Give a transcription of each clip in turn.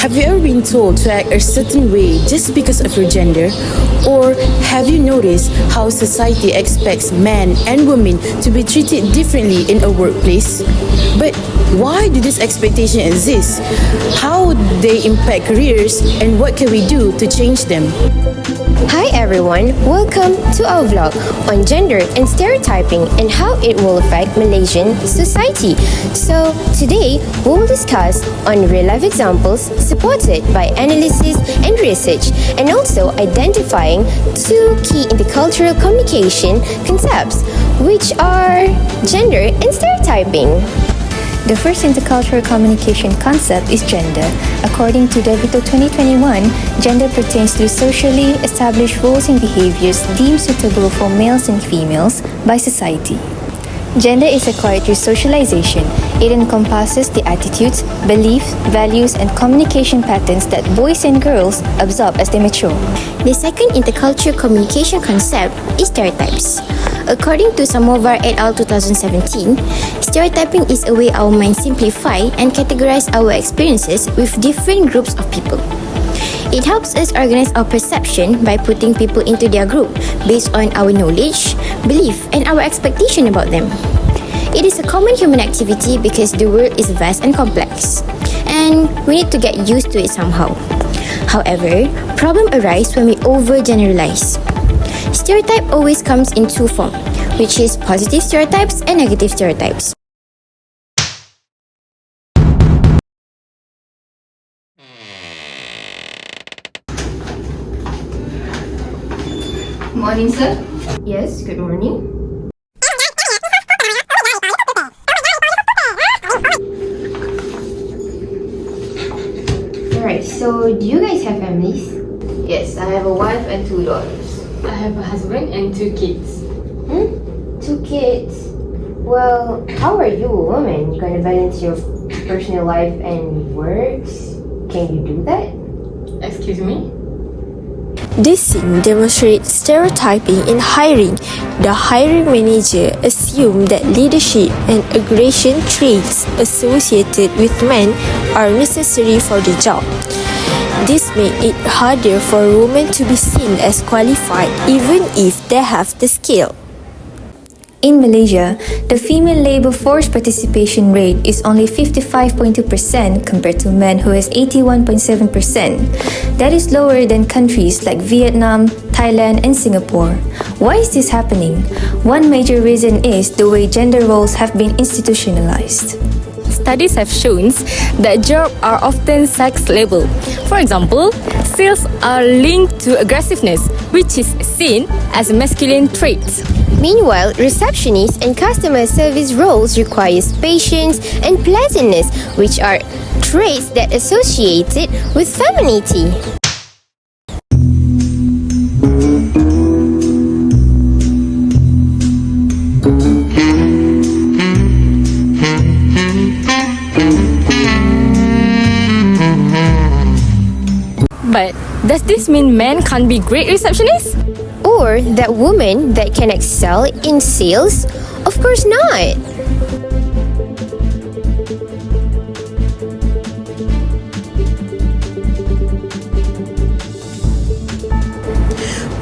Have you ever been told to act a certain way just because of your gender? Or have you noticed how society expects men and women to be treated differently in a workplace? But why do these expectations exist? How do they impact careers, and what can we do to change them? Hi everyone, welcome to our vlog on gender and stereotyping and how it will affect Malaysian society. So today we will discuss on real life examples supported by analysis and research, and also identifying two key intercultural communication concepts, which are gender and stereotyping. The first intercultural communication concept is gender. According to DeVito 2021, gender pertains to socially established roles and behaviors deemed suitable for males and females by society. Gender is acquired through socialization. It encompasses the attitudes, beliefs, values, and communication patterns that boys and girls absorb as they mature. The second intercultural communication concept is stereotypes. According to Samovar et al. 2017, stereotyping is a way our minds simplify and categorize our experiences with different groups of people. It helps us organize our perception by putting people into their group based on our knowledge, belief, and our expectation about them. It is a common human activity because the world is vast and complex, and we need to get used to it somehow. However, problems arise when we overgeneralize. Stereotype always comes in two forms, which is positive stereotypes and negative stereotypes. Morning, sir. Yes, good morning. Alright, so do you guys have families? Yes, I have a wife and 2 daughters. I have a husband and 2 kids. 2 kids? Well, how are you, a woman? You gonna balance your personal life and works? Can you do that? Excuse me? This scene demonstrates stereotyping in hiring. The hiring manager assumes that leadership and aggression traits associated with men are necessary for the job. This makes it harder for women to be seen as qualified even if they have the skill. In Malaysia, the female labour force participation rate is only 55.2% compared to men who is 81.7%. That is lower than countries like Vietnam, Thailand and Singapore. Why is this happening? One major reason is the way gender roles have been institutionalized. Studies have shown that jobs are often sex-labeled. For example, sales are linked to aggressiveness, which is seen as a masculine trait. Meanwhile, receptionist and customer service roles requires patience and pleasantness, which are traits that associated with femininity. But does this mean men can't be great receptionists? Or that women that can excel in sales? Of course not.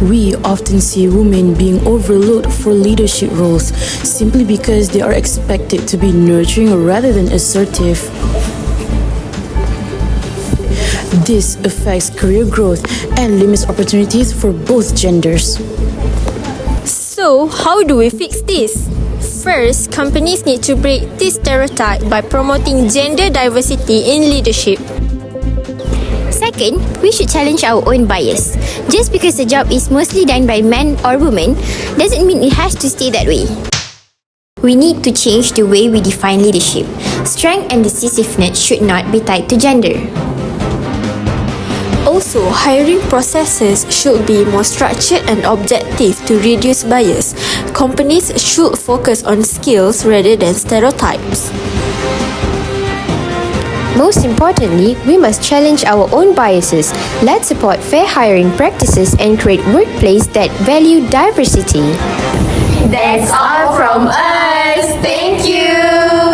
We often see women being overlooked for leadership roles simply because they are expected to be nurturing rather than assertive. This affects career growth and limits opportunities for both genders. So, how do we fix this? First, companies need to break this stereotype by promoting gender diversity in leadership. Second, we should challenge our own bias. Just because the job is mostly done by men or women doesn't mean it has to stay that way. We need to change the way we define leadership. Strength and decisiveness should not be tied to gender. Also, hiring processes should be more structured and objective to reduce bias. Companies should focus on skills rather than stereotypes. Most importantly, we must challenge our own biases. Let's support fair hiring practices and create workplaces that value diversity. That's all from us. Thank you.